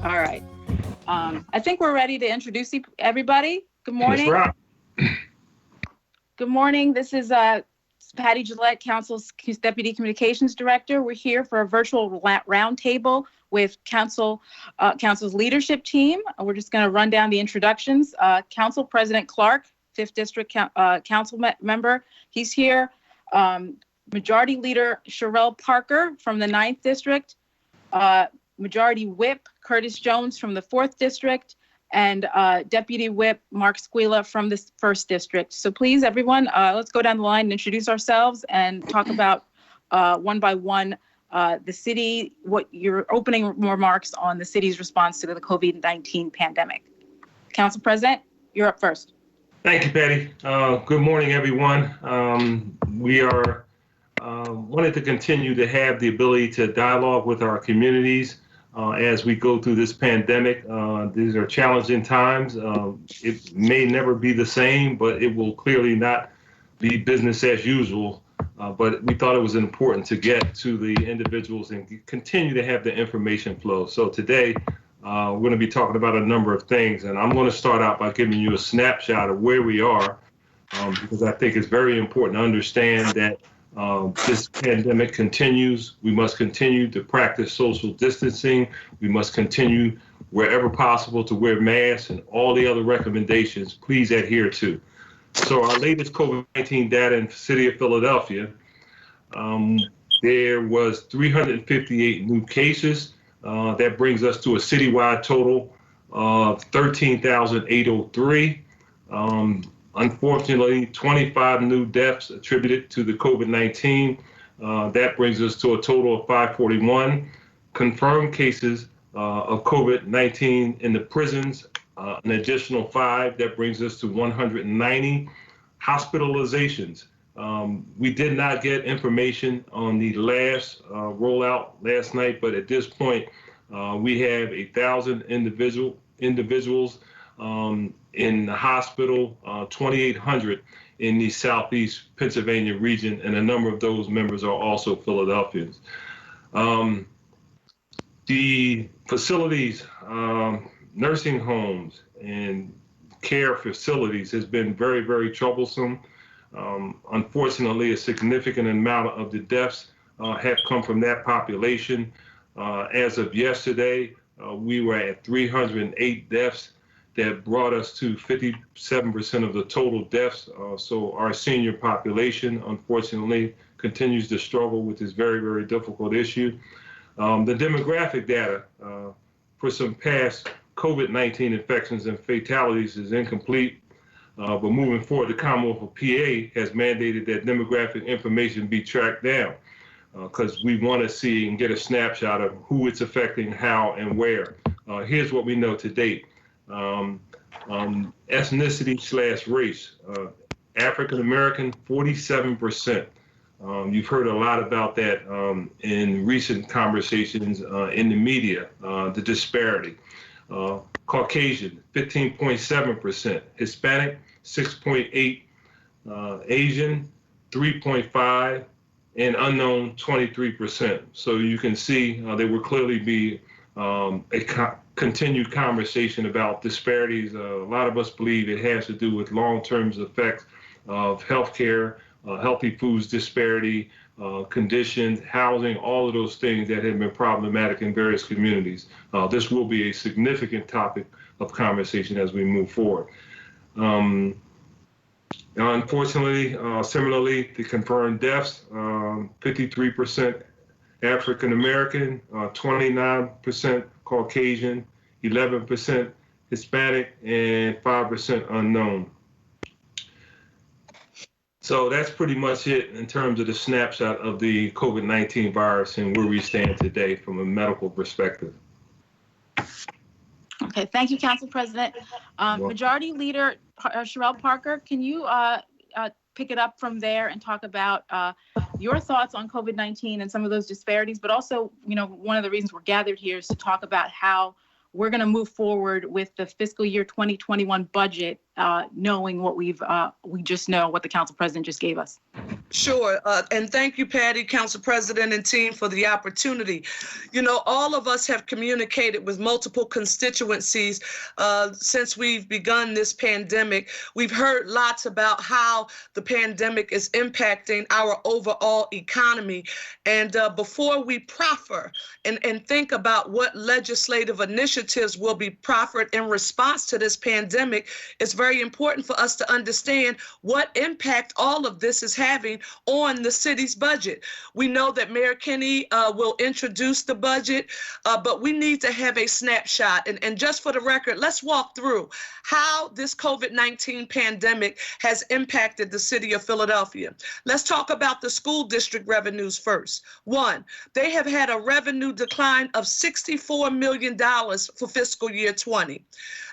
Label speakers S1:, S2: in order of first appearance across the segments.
S1: All right. I think we're ready to introduce everybody. Good
S2: Ms.
S1: morning.
S2: Rock.
S1: Good morning. This is Patty Gillette, Council's Deputy Communications Director. We're here for a virtual roundtable with Council's leadership team. We're just going to run down the introductions. Council President Clark, 5th District Council member, he's here. Majority Leader Sherelle Parker from the 9th District. Majority Whip Curtis Jones from the 4th District, and Deputy Whip Mark Squila from the 1st District. So please, everyone, let's go down the line and introduce ourselves and talk about one by one the city, what your opening remarks on the city's response to the COVID-19 pandemic. Council President, you're up first.
S2: Thank you, Patty. Good morning, everyone. We are wanted to continue to have the ability to dialogue with our communities as we go through this pandemic. These are challenging times. It may never be the same, but it will clearly not be business as usual. But we thought it was important to get to the individuals and continue to have the information flow. So today, we're going to be talking about a number of things, and I'm going to start out by giving you a snapshot of where we are, because I think it's very important to understand that this pandemic continues. We must continue to practice social distancing. We must continue wherever possible to wear masks and all the other recommendations. Please adhere to. So our latest COVID-19 data in the city of Philadelphia, there was 358 new cases. That brings us to a citywide total of 13,803. Unfortunately, 25 new deaths attributed to the COVID-19. That brings us to a total of 541. Confirmed cases of COVID-19 in the prisons, an additional 5. That brings us to 190. Hospitalizations. We did not get information on the last rollout last night, but at this point, we have 1,000 individuals in the hospital, 2,800 in the Southeast Pennsylvania region, and a number of those members are also Philadelphians. The facilities, nursing homes, and care facilities has been very, very troublesome. Unfortunately, a significant amount of the deaths have come from that population. As of yesterday, we were at 308 deaths. That brought us to 57% of the total deaths. So our senior population, unfortunately, continues to struggle with this very, very difficult issue. The demographic data for some past COVID-19 infections and fatalities is incomplete. But moving forward, the Commonwealth of PA has mandated that demographic information be tracked down because we want to see and get a snapshot of who it's affecting, how, and where. Here's what we know to date. Ethnicity/race, African American, 47%. You've heard a lot about that in recent conversations in the media, the disparity. Caucasian, 15.7%. Hispanic, 6.8%. Asian, 3.5%. And unknown, 23%. So you can see there will clearly be a continued conversation about disparities. A lot of us believe it has to do with long-term effects of healthcare, healthy foods disparity, conditions, housing, all of those things that have been problematic in various communities. This will be a significant topic of conversation as we move forward. Unfortunately, similarly, the confirmed deaths, 53% African American, 29% Caucasian, 11% Hispanic, and 5% unknown. So that's pretty much it in terms of the snapshot of the COVID-19 virus and where we stand today from a medical perspective.
S1: Okay, thank you, Council President. Majority Leader Sherelle Parker, can you pick it up from there and talk about your thoughts on COVID-19 and some of those disparities, but also, one of the reasons we're gathered here is to talk about how we're going to move forward with the fiscal year 2021 budget knowing what we just know what the council president just gave us.
S3: Sure. And thank you, Patty, Council President, and team for the opportunity. You know, all of us have communicated with multiple constituencies since we've begun this pandemic. We've heard lots about how the pandemic is impacting our overall economy. And before we proffer and think about what legislative initiatives will be proffered in response to this pandemic, it's very important for us to understand what impact all of this is having on the city's budget. We know that Mayor Kinney will introduce the budget, but we need to have a snapshot. And just for the record, let's walk through how this COVID-19 pandemic has impacted the city of Philadelphia. Let's talk about the school district revenues first. One, they have had a revenue decline of $64 million for fiscal year 20.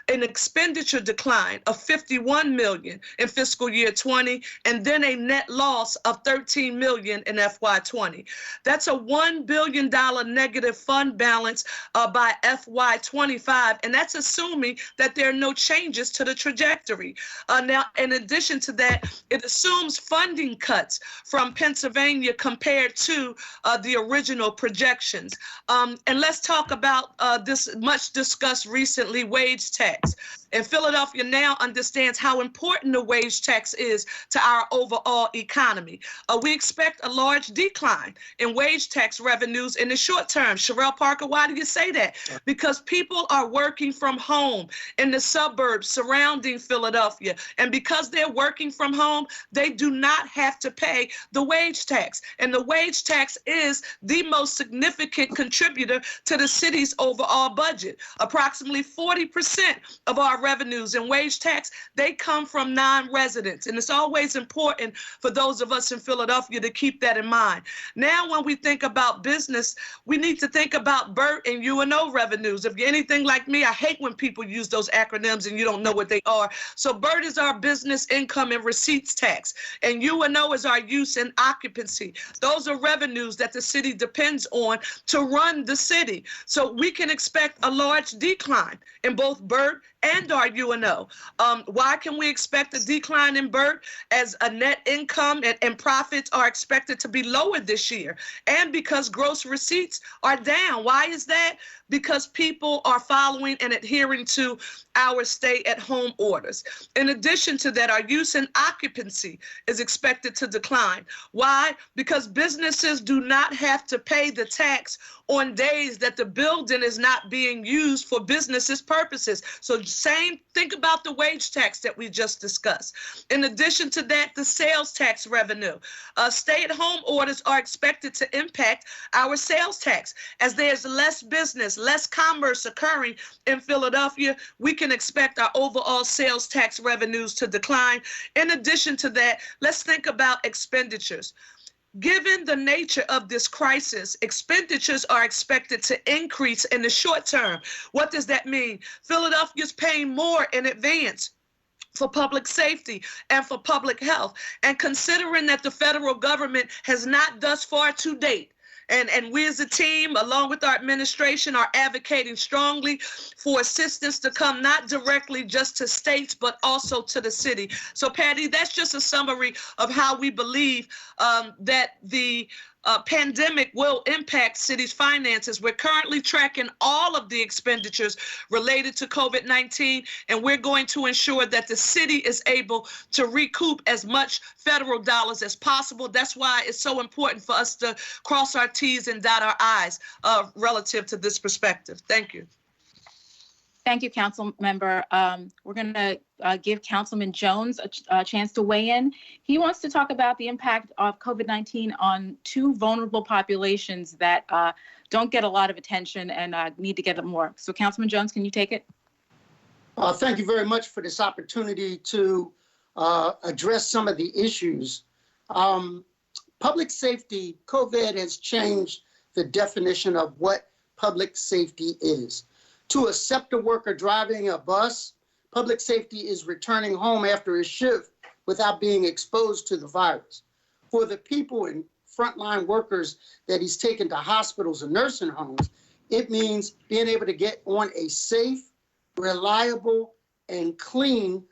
S3: An expenditure decline of $51 million in fiscal year 20, and then a net loss of $13 million in FY20. That's a $1 billion negative fund balance by FY25, and that's assuming that there are no changes to the trajectory. Now, in addition to that, it assumes funding cuts from Pennsylvania compared to the original projections. And let's talk about this much discussed recently, wage tax. And Philadelphia now understands how important the wage tax is to our overall economy. We expect a large decline in wage tax revenues in the short term. Sherelle Parker, why do you say that? Because people are working from home in the suburbs surrounding Philadelphia. And because they're working from home, they do not have to pay the wage tax. And the wage tax is the most significant contributor to the city's overall budget. Approximately 40% of our revenues and wage tax, they come from non-residents. And it's always important for those of us in Philadelphia to keep that in mind. Now, when we think about business, we need to think about BERT and UNO revenues. If you're anything like me, I hate when people use those acronyms and you don't know what they are. So BERT is our business income and receipts tax, and UNO is our use and occupancy. Those are revenues that the city depends on to run the city. So we can expect a large decline in both BERT and our UNO. Why can we expect a decline in BERT? As a net income and profits are expected to be lower this year, and because gross receipts are down. Why is that? Because people are following and adhering to our stay-at-home orders. In addition to that, our use and occupancy is expected to decline. Why? Because businesses do not have to pay the tax on days that the building is not being used for businesses purposes. So think about the wage tax that we just discussed. In addition to that, the sales tax revenue. Stay-at-home orders are expected to impact our sales tax. As there's less business, less commerce occurring in Philadelphia, we can expect our overall sales tax revenues to decline. In addition to that, let's think about expenditures. Given the nature of this crisis, expenditures are expected to increase in the short term. What does that mean? Philadelphia is paying more in advance for public safety and for public health. And considering that the federal government has not thus far to date, and we as a team, along with our administration, are advocating strongly for assistance to come not directly just to states, but also to the city. So, Patty, that's just a summary of how we believe that the pandemic will impact cities' finances. We're currently tracking all of the expenditures related to COVID-19, and we're going to ensure that the city is able to recoup as much federal dollars as possible. That's why it's so important for us to cross our T's and dot our I's relative to this perspective. Thank you.
S1: Thank you, Council Member. We're going to give Councilman Jones a chance to weigh in. He wants to talk about the impact of COVID-19 on two vulnerable populations that don't get a lot of attention and need to get it more. So, Councilman Jones, can you take it?
S4: Thank you very much for this opportunity to address some of the issues. Public safety, COVID has changed the definition of what public safety is. To a SEPTA worker driving a bus, public safety is returning home after a shift without being exposed to the virus. For the people and frontline workers that he's taken to hospitals and nursing homes, it means being able to get on a safe, reliable, and clean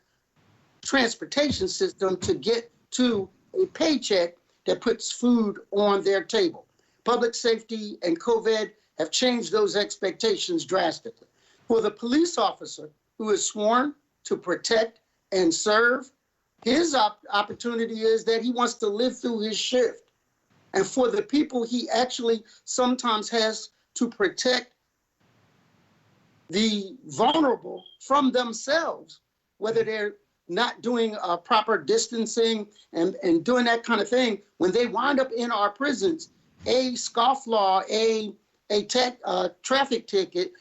S4: transportation system to get to a paycheck that puts food on their table. Public safety and COVID have changed those expectations drastically. For the police officer who is sworn to protect and serve, his opportunity is that he wants to live through his shift. And for the people he actually sometimes has to protect the vulnerable from themselves, whether they're not doing proper distancing and doing that kind of thing, when they wind up in our prisons, a scofflaw, a traffic ticket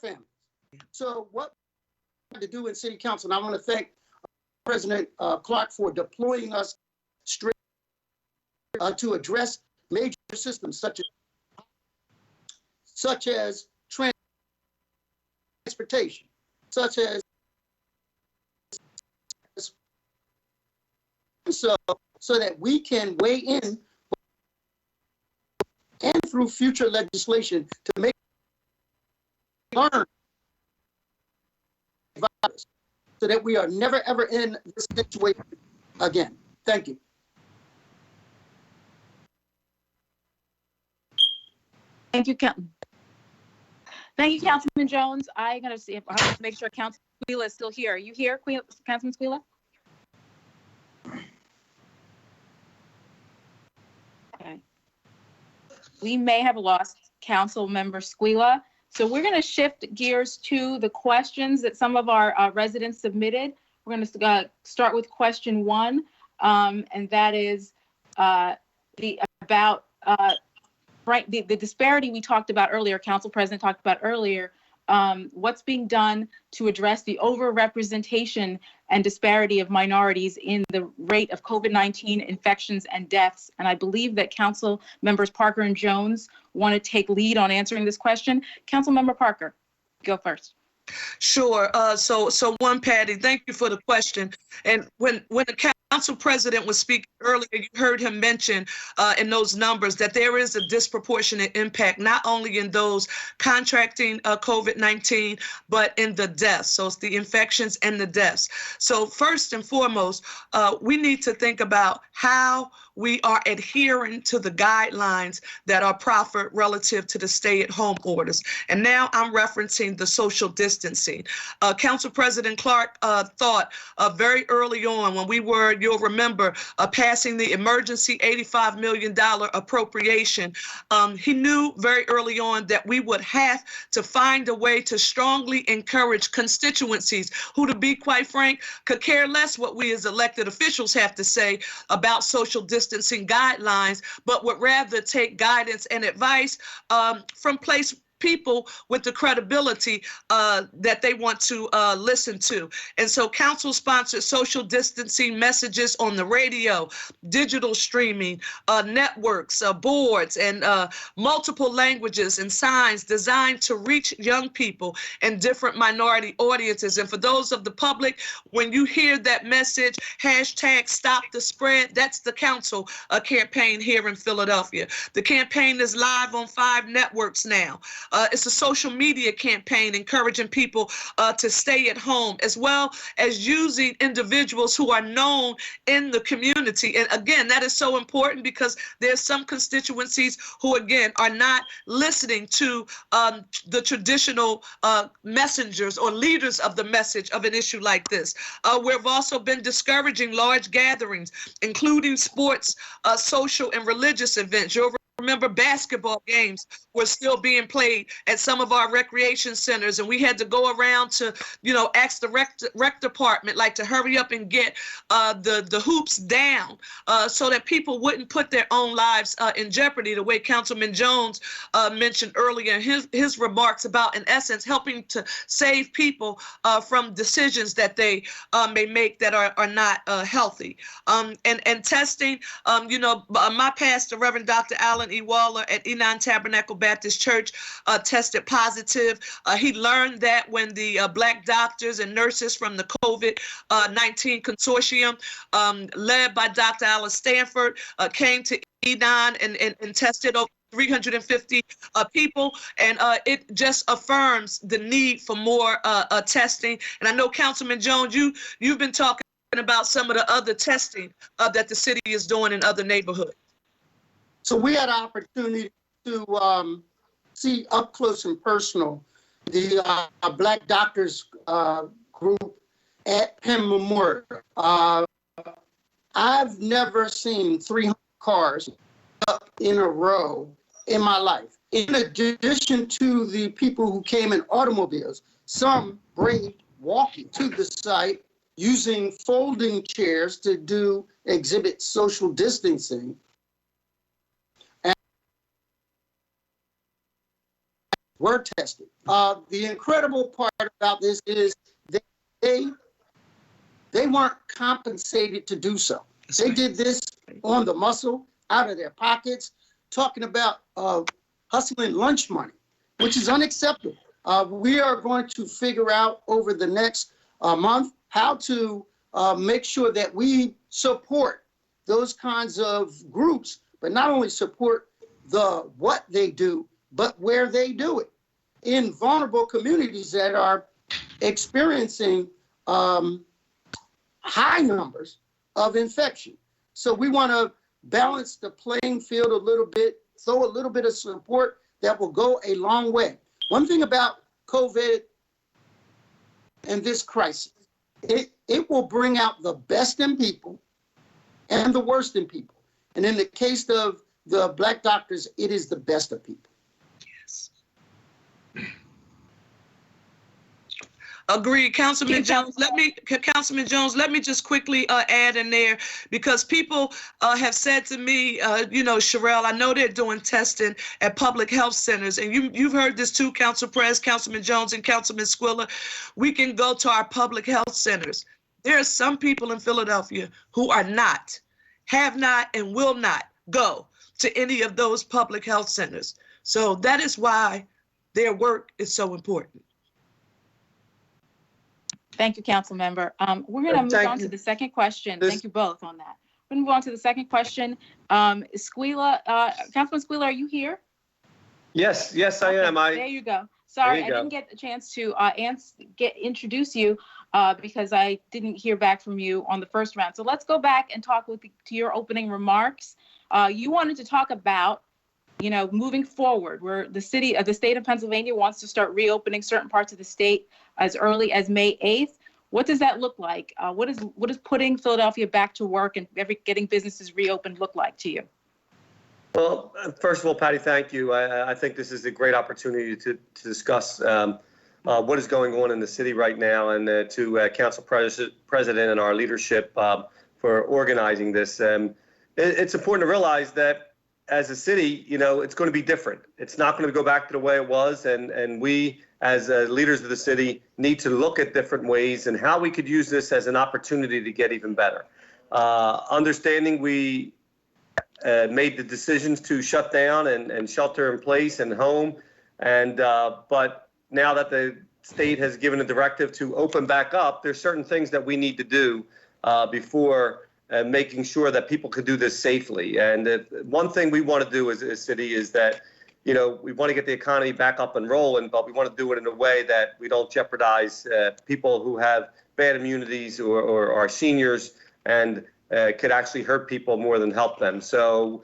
S4: families. So what we had to do in City Council, and I want to thank President Clark for deploying us straight to address major systems such as transportation, such as so that we can weigh in and through future legislation to make learn virus so that we are never ever in this situation again. Thank you.
S1: Thank you, Thank you, Councilman Jones. I'm going to see if I have to make sure Councilman Squila is still here. Are you here, Councilman Squila? Okay. We may have lost Council Member Squila. So we're going to shift gears to the questions that some of our residents submitted. We're going to start with question 1, and that is the disparity we talked about earlier, Council President talked about earlier, what's being done to address the overrepresentation and disparity of minorities in the rate of COVID-19 infections and deaths. And I believe that Council Members Parker and Jones want to take lead on answering this question. Council Member Parker, go first.
S3: Sure. So one, Patty, thank you for the question. And when the Council President was speaking earlier, you heard him mention in those numbers that there is a disproportionate impact, not only in those contracting COVID-19, but in the deaths. So it's the infections and the deaths. So first and foremost, we need to think about how we are adhering to the guidelines that are proffered relative to the stay-at-home orders. And now I'm referencing the social distancing. Council President Clark thought very early on when we were, you'll remember, passing the emergency $85 million appropriation. He knew very early on that we would have to find a way to strongly encourage constituencies who, to be quite frank, could care less what we as elected officials have to say about social distancing guidelines, but would rather take guidance and advice from people with the credibility that they want to listen to. And so council-sponsored social distancing messages on the radio, digital streaming, networks, boards, and multiple languages and signs designed to reach young people and different minority audiences. And for those of the public, when you hear that message, hashtag stop the spread, that's the council campaign here in Philadelphia. The campaign is live on 5 networks now. It's a social media campaign encouraging people to stay at home, as well as using individuals who are known in the community. And again, that is so important because there's some constituencies who, again, are not listening to the traditional messengers or leaders of the message of an issue like this. We've also been discouraging large gatherings, including sports, social, and religious events. You'll remember basketball games were still being played at some of our recreation centers, and we had to go around to, ask the rec department to hurry up and get the hoops down so that people wouldn't put their own lives in jeopardy, the way Councilman Jones mentioned earlier in his remarks about, in essence, helping to save people from decisions that they may make that are not healthy. And testing, my pastor, Reverend Dr. Allen E. Waller at Enon Tabernacle Baptist Church, tested positive. He learned that when the Black doctors and nurses from the COVID-19 consortium, led by Dr. Alice Stanford, came to Enon and tested over 350 people, and it just affirms the need for more testing. And I know, Councilman Jones, you've been talking about some of the other testing that the city is doing in other neighborhoods.
S4: So we had an opportunity to see up close and personal the Black Doctors group at Penn Memorial. I've never seen 300 cars up in a row in my life. In addition to the people who came in automobiles, some braved walking to the site using folding chairs to exhibit social distancing. Were tested. The incredible part about this is they weren't compensated to do so. They did this on the muscle, out of their pockets, talking about hustling lunch money, which is unacceptable. We are going to figure out over the next month how to make sure that we support those kinds of groups, but not only support what they do, but where they do it in vulnerable communities that are experiencing high numbers of infection. So we want to balance the playing field a little bit, throw a little bit of support that will go a long way. One thing about COVID and this crisis, it will bring out the best in people and the worst in people. And in the case of the Black doctors, it is the best of people.
S3: Agreed, Councilman Jones. Councilman Jones, let me just quickly add in there, because people have said to me, Sherelle, I know they're doing testing at public health centers, and you've heard this too, Council Pres, Councilman Jones, and Councilman Squilla. We can go to our public health centers. There are some people in Philadelphia who have not, and will not go to any of those public health centers. So that is why their work is so important.
S1: Thank you, Council Member. We're going to move on to the second question. Thank you both on that. We're going to move on to the second question. Squilla, Councilman Squilla, are you here?
S5: Yes, I am.
S1: There you go. Sorry, I didn't get a chance to introduce you because I didn't hear back from you on the first round. So let's go back and talk to your opening remarks. You wanted to talk about, moving forward, where the state of Pennsylvania wants to start reopening certain parts of the state as early as May 8th. What does that look like? What is putting Philadelphia back to work and getting businesses reopened look like to you?
S5: Well, first of all, Patty, thank you. I think this is a great opportunity to discuss what is going on in the city right now, and to Council President and our leadership for organizing this. It's important to realize that as a city, it's going to be different. It's not going to go back to the way it was, and we, as leaders of the city, need to look at different ways and how we could use this as an opportunity to get even better. Understanding we made the decisions to shut down and shelter in place and home, but now that the state has given a directive to open back up, there's certain things that we need to do before making sure that people can do this safely. And one thing we want to do as a city is that, we want to get the economy back up and rolling, but we want to do it in a way that we don't jeopardize people who have bad immunities or are seniors and could actually hurt people more than help them. So,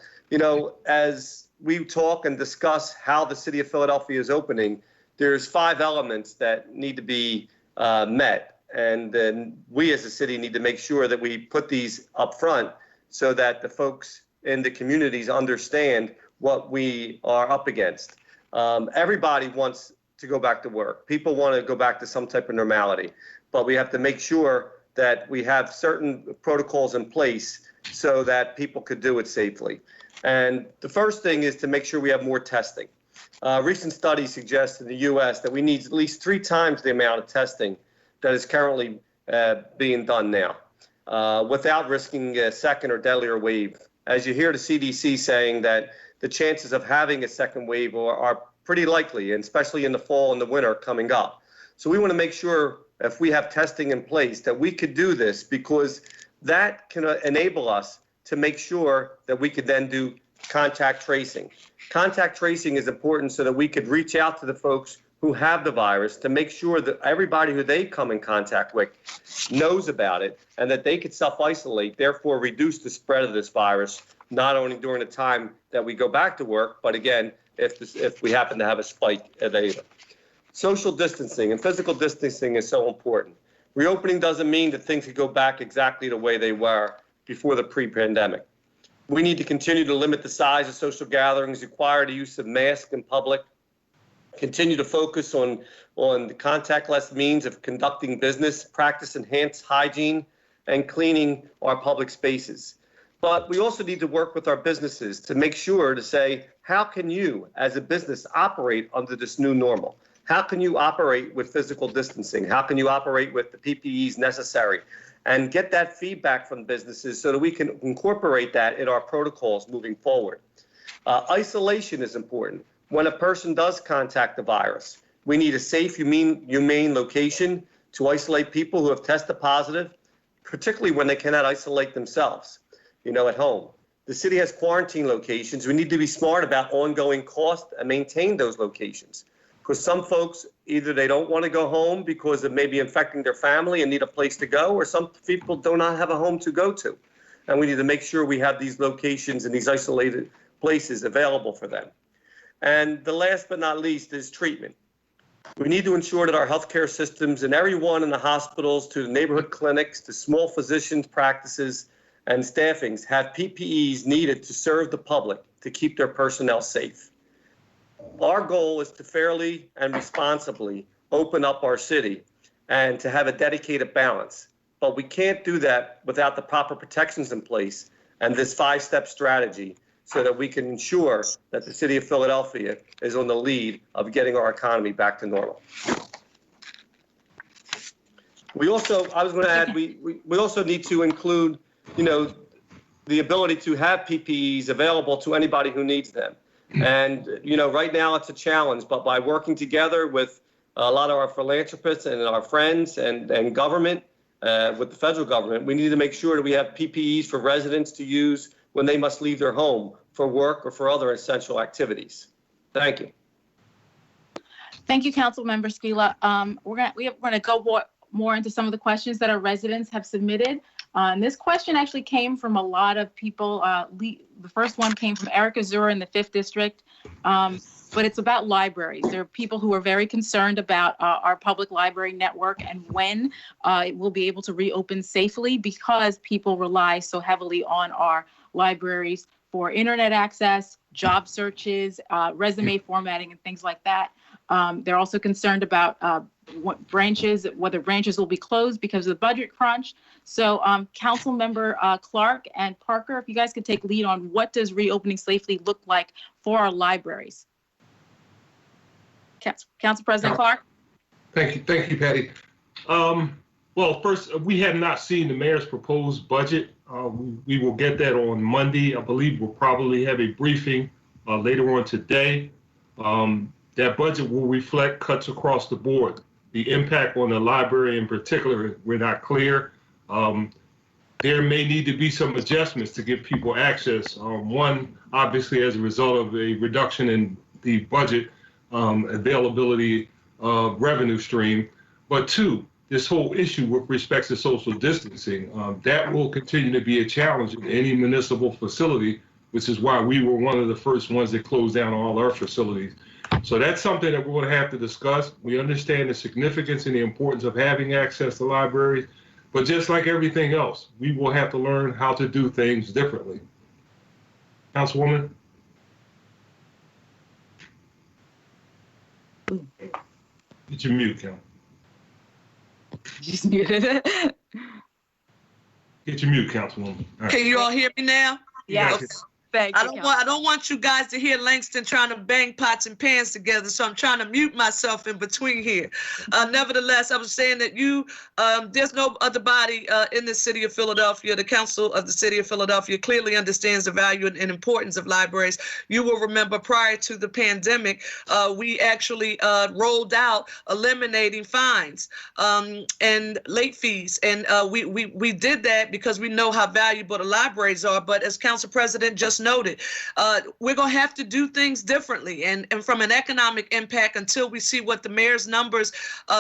S5: as we talk and discuss how the city of Philadelphia is opening, there's 5 elements that need to be met. And then we as a city need to make sure that we put these up front so that the folks in the communities understand what we are up against. Everybody wants to go back to work. People want to go back to some type of normality, but we have to make sure that we have certain protocols in place so that people could do it safely. And the first thing is to make sure we have more testing. Recent studies suggest in the U.S. that we need at least 3 times the amount of testing that is currently being done now, without risking a second or deadlier wave. As you hear the CDC saying that the chances of having a second wave are pretty likely, and especially in the fall and the winter coming up. So we want to make sure if we have testing in place that we could do this, because that can enable us to make sure that we could then do contact tracing. Contact tracing is important so that we could reach out to the folks who have the virus to make sure that everybody who they come in contact with knows about it and that they could self-isolate, therefore reduce the spread of this virus, not only during the time that we go back to work, but again, if we happen to have a spike later. Social distancing and physical distancing is so important. Reopening doesn't mean that things could go back exactly the way they were before the pre-pandemic. We need to continue to limit the size of social gatherings, require the use of masks in public, continue to focus on the contactless means of conducting business, practice enhanced hygiene, and cleaning our public spaces. But we also need to work with our businesses to make sure to say, how can you as a business operate under this new normal? How can you operate with physical distancing? How can you operate with the PPEs necessary? And get that feedback from businesses so that we can incorporate that in our protocols moving forward. Isolation is important. When a person does contact the virus, we need a safe, humane location to isolate people who have tested positive, particularly when they cannot isolate themselves, at home. The city has quarantine locations. We need to be smart about ongoing cost and maintain those locations. Because some folks, either they don't want to go home because it may be infecting their family and need a place to go, or some people do not have a home to go to. And we need to make sure we have these locations and these isolated places available for them. And the last but not least is treatment. We need to ensure that our healthcare systems and everyone in the hospitals to the neighborhood clinics to small physicians' practices and staffings have PPEs needed to serve the public to keep their personnel safe. Our goal is to fairly and responsibly open up our city and to have a dedicated balance. But we can't do that without the proper protections in place and this 5-step strategy so that we can ensure that the city of Philadelphia is on the lead of getting our economy back to normal. We also, I was going to add, we also need to include, the ability to have PPEs available to anybody who needs them. And, right now it's a challenge, but by working together with a lot of our philanthropists and our friends and government, with the federal government, we need to make sure that we have PPEs for residents to use when they must leave their home for work or for other essential activities. Thank you.
S1: Thank you, Councilmember Skila. We're gonna go more into some of the questions that our residents have submitted. And this question actually came from a lot of people. The first one came from Erica Zura in the 5th District, but it's about libraries. There are people who are very concerned about our public library network and when it will be able to reopen safely because people rely so heavily on our libraries for internet access, job searches, resume formatting, and things like that. They're also concerned about whether branches will be closed because of the budget crunch. So Council Member Clark and Parker, if you guys could take lead on what does reopening safely look like for our libraries. Council President Clark.
S2: Thank you, Patty. Well, first, we have not seen the mayor's proposed budget. We will get that on Monday. I believe we'll probably have a briefing later on today. That budget will reflect cuts across the board. The impact on the library in particular, we're not clear. There may need to be some adjustments to give people access. One, obviously, as a result of a reduction in the budget availability revenue stream. But two, this whole issue with respect to social distancing, that will continue to be a challenge in any municipal facility, which is why we were one of the first ones that closed down all our facilities. So that's something that we're going to have to discuss. We understand the significance and the importance of having access to libraries, but just like everything else, we will have to learn how to do things differently. Councilwoman? Get your mute, Cal.
S1: Just muted.
S2: Get your mute, Councilwoman. All right.
S3: Can you all hear me now?
S1: Yes.
S2: Okay.
S1: Thank you.
S3: I don't want you guys to hear Langston trying to bang pots and pans together, so I'm trying to mute myself in between here. Nevertheless, I was saying that there's no other body in the city of Philadelphia. The council of the city of Philadelphia clearly understands the value and importance of libraries. You will remember prior to the pandemic, we actually rolled out eliminating fines and late fees, and we did that because we know how valuable the libraries are. But as Council President just noted, we're going to have to do things differently. And from an economic impact, until we see what the mayor's numbers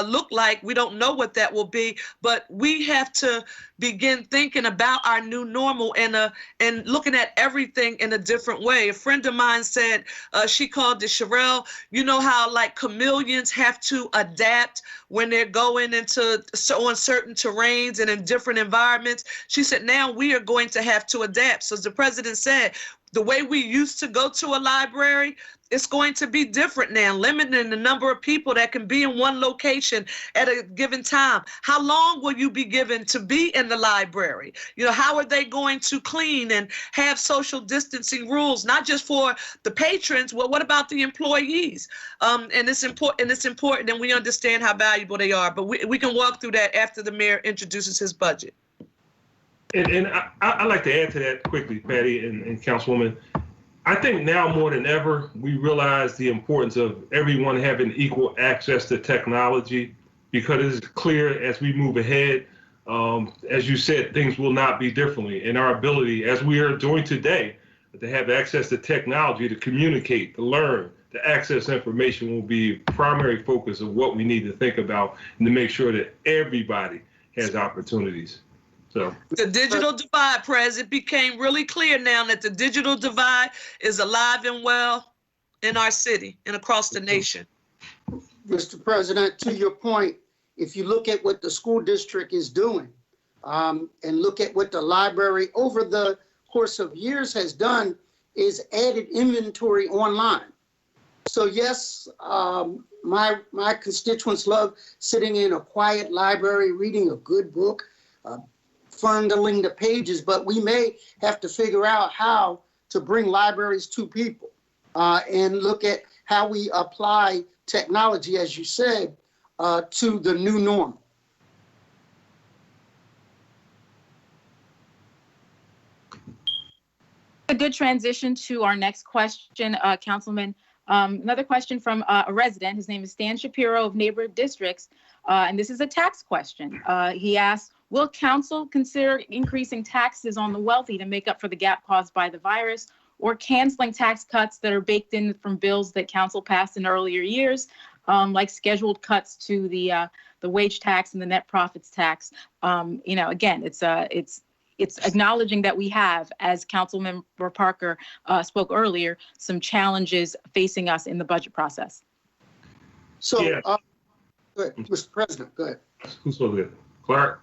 S3: look like, we don't know what that will be. But we have to begin thinking about our new normal and looking at everything in a different way. A friend of mine said, she called it Sherelle, you know how like chameleons have to adapt when they're going into on certain terrains and in different environments. She said, now we are going to have to adapt. So as the president said, the way we used to go to a library, it's going to be different now, limiting the number of people that can be in one location at a given time. How long will you be given to be in the library? You know, how are they going to clean and have social distancing rules, not just for the patrons? Well, what about the employees? And it's important, and we understand how valuable they are. But we can walk through that after the mayor introduces his budget.
S2: And I'd like to add to that quickly, Patty and Councilwoman. I think now more than ever, we realize the importance of everyone having equal access to technology, because it is clear as we move ahead, as you said, things will not be differently. And our ability, as we are doing today, to have access to technology, to communicate, to learn, to access information will be a primary focus of what we need to think about and to make sure that everybody has opportunities. So
S3: the digital divide, President, became really clear now that the digital divide is alive and well in our city and across the nation.
S4: Mr. President, to your point, if you look at what the school district is doing and look at what the library over the course of years has done, is added inventory online. So yes, my constituents love sitting in a quiet library, reading a good book, fondling the pages, but we may have to figure out how to bring libraries to people and look at how we apply technology, as you said, to the new normal.
S1: A good transition to our next question, Councilman. Another question from a resident. His name is Stan Shapiro of Neighborhood Districts, and this is a tax question. He asks, will council consider increasing taxes on the wealthy to make up for the gap caused by the virus, or canceling tax cuts that are baked in from bills that council passed in earlier years, like scheduled cuts to the wage tax and the net profits tax? You know, again, it's acknowledging that we have, as Councilmember Parker spoke earlier, some challenges facing us in the budget process.
S4: So,
S2: yeah.
S4: Go ahead, Mr. President, go ahead.
S2: Who's over there? Clark?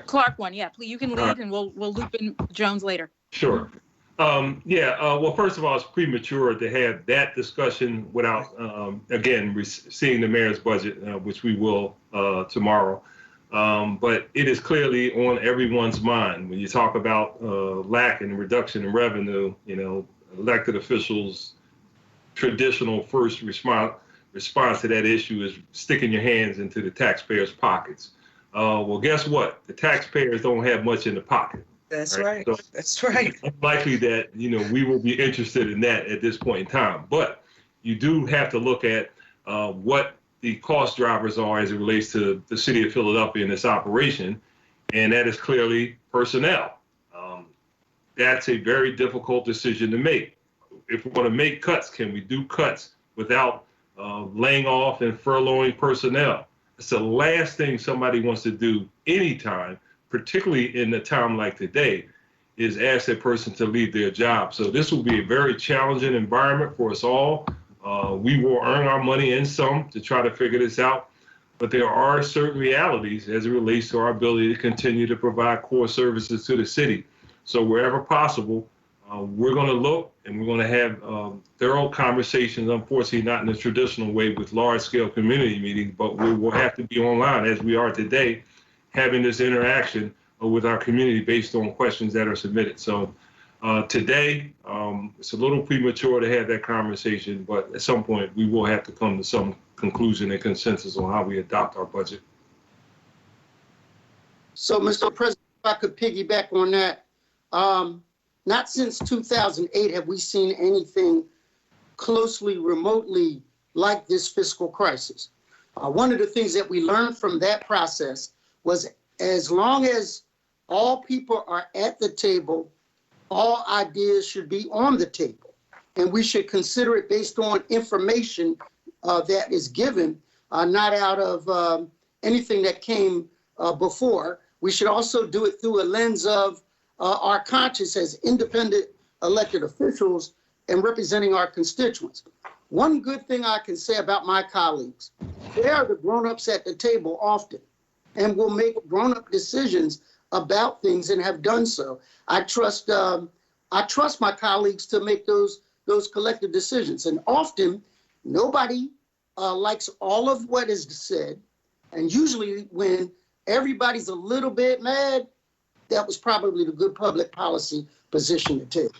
S1: Clark one, yeah, please, you can lead and we'll loop in Jones later.
S2: Sure. Well, first of all, it's premature to have that discussion without, again, seeing the mayor's budget, which we will tomorrow. But it is clearly on everyone's mind. When you talk about lack and reduction in revenue, you know, elected officials' traditional first response to that issue is sticking your hands into the taxpayers' pockets. Well, guess what? The taxpayers don't have much in the pocket.
S3: That's right. So that's right.
S2: It's unlikely that, you know, we will be interested in that at this point in time. But you do have to look at what the cost drivers are as it relates to the city of Philadelphia and this operation, and that is clearly personnel. That's a very difficult decision to make. if we're going to make cuts, can we do cuts without laying off and furloughing personnel? It's the last thing somebody wants to do anytime, particularly in a time like today, is ask that person to leave their job. So this will be a very challenging environment for us all. We will earn our money and some to try to figure this out, but there are certain realities as it relates to our ability to continue to provide core services to the city. So wherever possible, we're going to look and we're going to have thorough conversations, unfortunately not in the traditional way with large-scale community meetings, but we will have to be online as we are today, having this interaction with our community based on questions that are submitted. So today, it's a little premature to have that conversation, but at some point we will have to come to some conclusion and consensus on how we adopt our budget.
S4: So, Mr. President, if I could piggyback on that, not since 2008 have we seen anything closely, remotely like this fiscal crisis. One of the things that we learned from that process was as long as all people are at the table, all ideas should be on the table. And we should consider it based on information that is given, not out of anything that came before. We should also do it through a lens of our conscience as independent elected officials and representing our constituents. One good thing I can say about my colleagues, they are the grown-ups at the table often and will make grown-up decisions about things and have done so. I trust my colleagues to make those collective decisions. And often nobody likes all of what is said. And usually when everybody's a little bit mad, that was probably the good public policy position to take.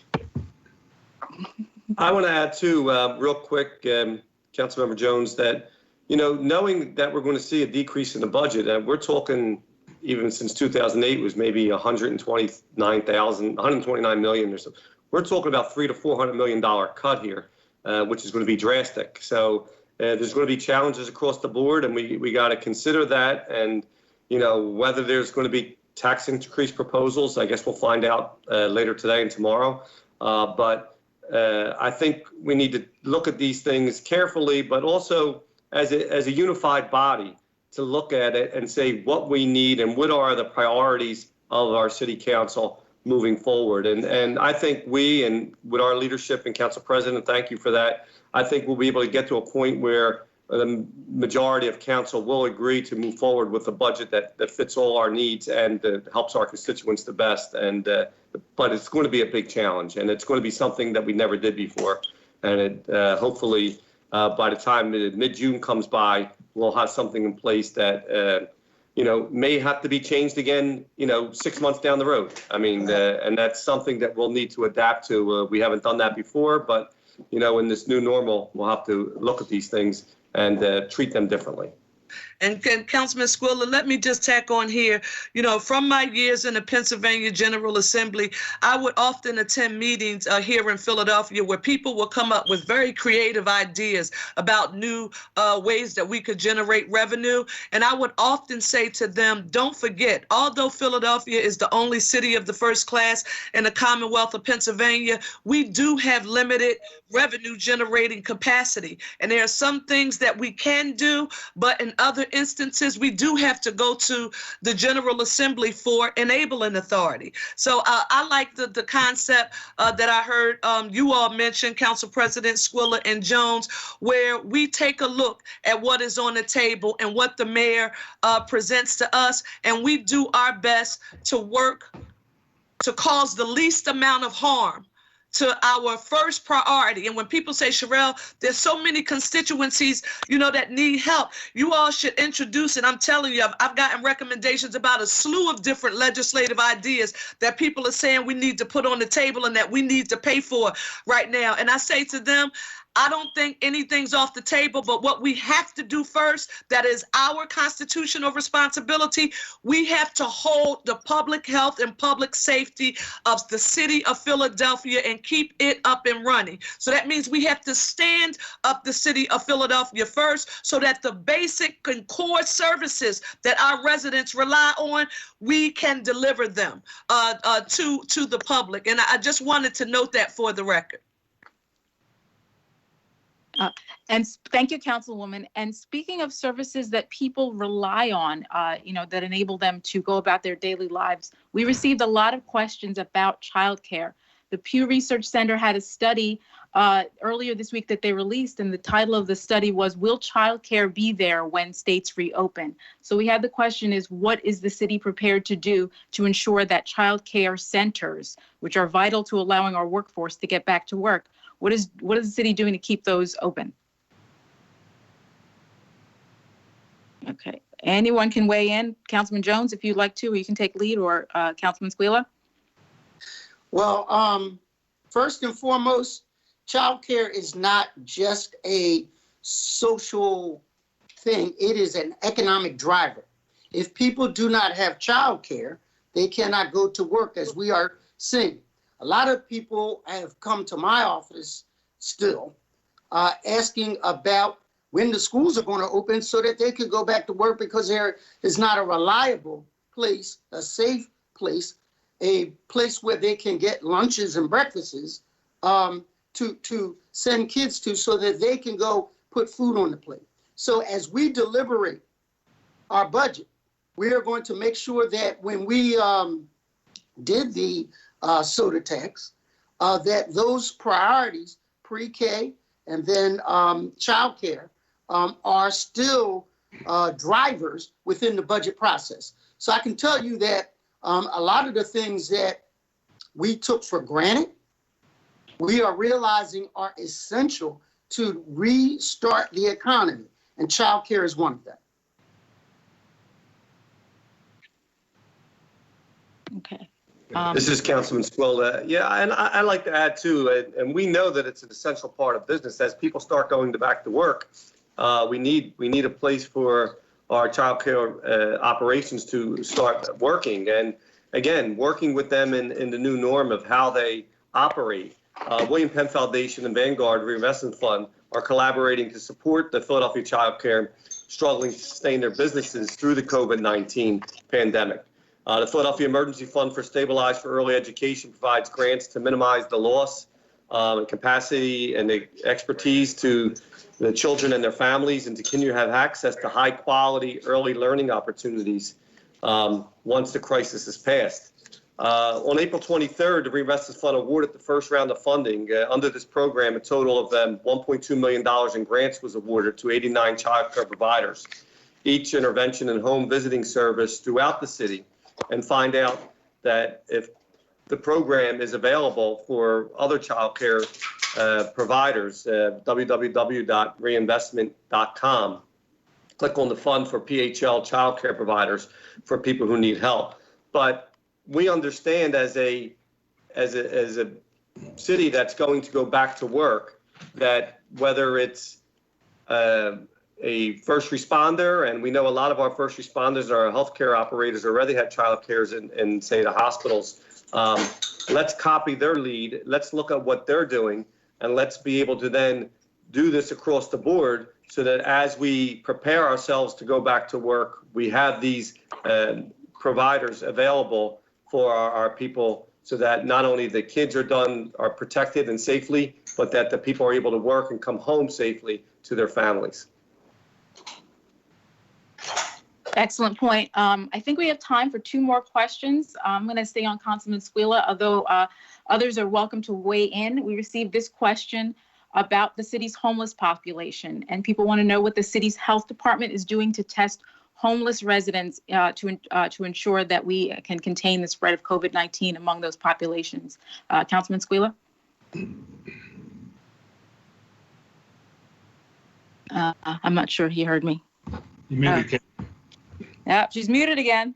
S5: I want to add too, real quick, Councilmember Jones, that, knowing that we're going to see a decrease in the budget, we're talking even since 2008 was maybe 129 million or so. We're talking about $300 to $400 million cut here, which is going to be drastic. So there's going to be challenges across the board, and we got to consider that. And whether there's going to be tax increase proposals, I guess we'll find out later today and tomorrow. But I think we need to look at these things carefully, but also as a unified body to look at it and say what we need and what are the priorities of our city council moving forward. And I think we, and with our leadership and council president, thank you for that, I think we'll be able to get to a point where the majority of council will agree to move forward with a budget that fits all our needs and helps our constituents the best. And but it's going to be a big challenge, and it's going to be something that we never did before. And it hopefully by the time mid-June comes by, we'll have something in place that may have to be changed again 6 months down the road. I mean, and that's something that we'll need to adapt to. We haven't done that before, but in this new normal, we'll have to look at these things and treat them differently.
S3: And Councilman Squilla, let me just tack on here, from my years in the Pennsylvania General Assembly, I would often attend meetings here in Philadelphia where people will come up with very creative ideas about new ways that we could generate revenue. And I would often say to them, don't forget, although Philadelphia is the only city of the first class in the Commonwealth of Pennsylvania, we do have limited revenue generating capacity. And there are some things that we can do, but in other instances, we do have to go to the General Assembly for enabling authority. So I like the concept that I heard you all mention, Council President Squilla and Jones, where we take a look at what is on the table and what the mayor presents to us, and we do our best to work to cause the least amount of harm to our first priority. And when people say, Sherelle, there's so many constituencies, that need help, you all should introduce it. I'm telling you, I've gotten recommendations about a slew of different legislative ideas that people are saying we need to put on the table and that we need to pay for right now. And I say to them, I don't think anything's off the table, but what we have to do first, that is our constitutional responsibility, we have to hold the public health and public safety of the city of Philadelphia and keep it up and running. So that means we have to stand up the city of Philadelphia first so that the basic and core services that our residents rely on, we can deliver them to the public. And I just wanted to note that for the record.
S1: Thank you, Councilwoman. And speaking of services that people rely on, that enable them to go about their daily lives, we received a lot of questions about childcare. The Pew Research Center had a study earlier this week that they released, and the title of the study was, "Will childcare be there when states reopen?" So we had the question is, what is the city prepared to do to ensure that childcare centers, which are vital to allowing our workforce to get back to work, what is the city doing to keep those open? Okay, anyone can weigh in. Councilman Jones, if you'd like to, or you can take lead, or Councilman Squila.
S4: Well, first and foremost, childcare is not just a social thing. It is an economic driver. If people do not have childcare, they cannot go to work, as we are seeing. A lot of people have come to my office still asking about when the schools are going to open so that they can go back to work, because there is not a reliable place, a safe place, a place where they can get lunches and breakfasts to send kids to, so that they can go put food on the plate. So as we deliberate our budget, we are going to make sure that when we did the soda tax, that those priorities, pre-K and then childcare, are still drivers within the budget process. So I can tell you that a lot of the things that we took for granted, we are realizing are essential to restart the economy, and childcare is one of them.
S1: Okay.
S5: This is Councilman Squilla. Yeah, and I'd like to add too, and we know that it's an essential part of business. As people start going back to work, we need a place for our child care operations to start working. And again, working with them in the new norm of how they operate. William Penn Foundation and Vanguard Reinvestment Fund are collaborating to support the Philadelphia child care struggling to sustain their businesses through the COVID-19 pandemic. The Philadelphia Emergency Fund for Stabilized for Early Education provides grants to minimize the loss and capacity and the expertise to the children and their families, and to continue to have access to high quality early learning opportunities once the crisis is passed. On April 23rd, the Reinvestment Fund awarded the first round of funding. Under this program, a total of $1.2 million in grants was awarded to 89 child care providers, each intervention and home visiting service throughout the city, and find out that if the program is available for other child care providers, www.reinvestment.com. Click on the fund for PHL child care providers for people who need help. But we understand as a city that's going to go back to work, that whether it's a first responder, and we know a lot of our first responders are healthcare operators already had child cares in say the hospitals. Let's copy their lead. Let's look at what they're doing, and let's be able to then do this across the board, so that as we prepare ourselves to go back to work, we have these providers available for our people, so that not only the kids are protected and safely, but that the people are able to work and come home safely to their families.
S1: Excellent point. I think we have time for 2 more questions. I'm going to stay on Councilman Squilla, although others are welcome to weigh in. We received this question about the city's homeless population, and people want to know what the city's health department is doing to test homeless residents to ensure that we can contain the spread of COVID-19 among those populations. Councilman Squilla? I'm not sure he heard me.
S2: You muted.
S1: Yeah, she's muted again.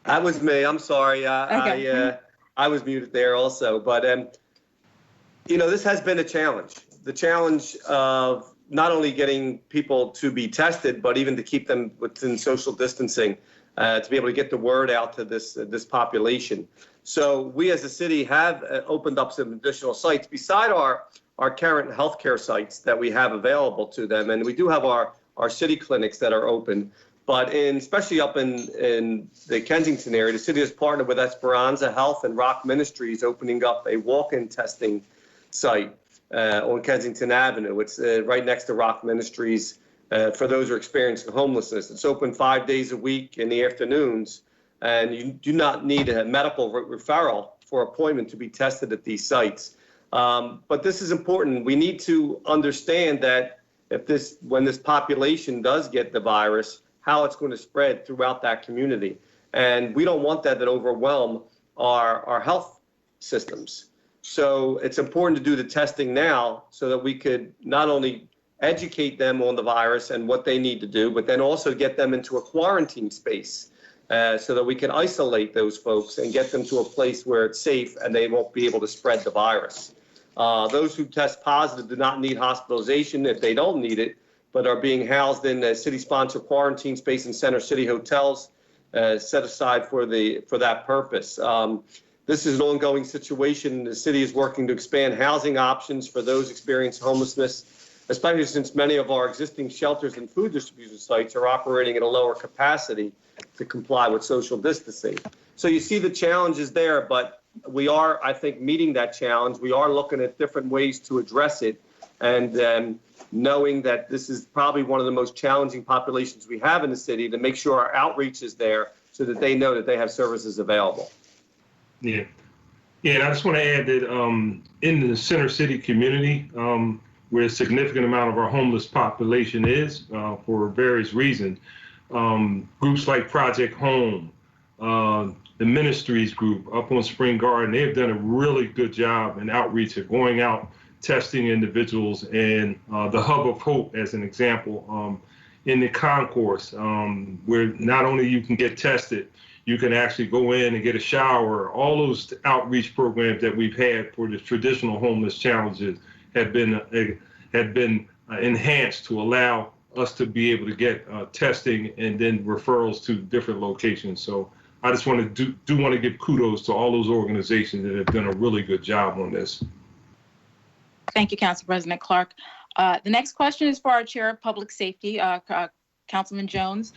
S5: That was me. I'm sorry.
S1: Okay.
S5: I was muted there also. But, this has been a challenge. The challenge of not only getting people to be tested, but even to keep them within social distancing, to be able to get the word out to this population. So we as a city have opened up some additional sites beside our current healthcare sites that we have available to them. And we do have our city clinics that are open. But especially up in the Kensington area, the city has partnered with Esperanza Health and Rock Ministries, opening up a walk-in testing site. on Kensington Avenue. It's right next to Rock Ministries for those who are experiencing homelessness. It's open 5 days a week in the afternoons, and you do not need a medical referral for appointment to be tested at these sites. But this is important. We need to understand that when this population does get the virus, how it's going to spread throughout that community. And we don't want that to overwhelm our health systems. So it's important to do the testing now so that we could not only educate them on the virus and what they need to do, but then also get them into a quarantine space so that we can isolate those folks and get them to a place where it's safe and they won't be able to spread the virus. Those who test positive do not need hospitalization if they don't need it, but are being housed in a city-sponsored quarantine space in Center City hotels set aside for that purpose. This is an ongoing situation. The city is working to expand housing options for those experiencing homelessness, especially since many of our existing shelters and food distribution sites are operating at a lower capacity to comply with social distancing. So you see the challenges there, but we are, I think, meeting that challenge. We are looking at different ways to address it, and knowing that this is probably one of the most challenging populations we have in the city, to make sure our outreach is there so that they know that they have services available.
S2: Yeah. Yeah, and I just want to add that in the Center City community, where a significant amount of our homeless population is, for various reasons, groups like Project Home, the Ministries group up on Spring Garden, they've done a really good job in outreach of going out, testing individuals, and the Hub of Hope, as an example, in the concourse, where not only you can get tested, you can actually go in and get a shower. All those outreach programs that we've had for the traditional homeless challenges have been enhanced to allow us to be able to get testing and then referrals to different locations. So I just want to want to give kudos to all those organizations that have done a really good job on this.
S1: Thank you, Council President Clark. The next question is for our Chair of Public Safety, Councilman Jones.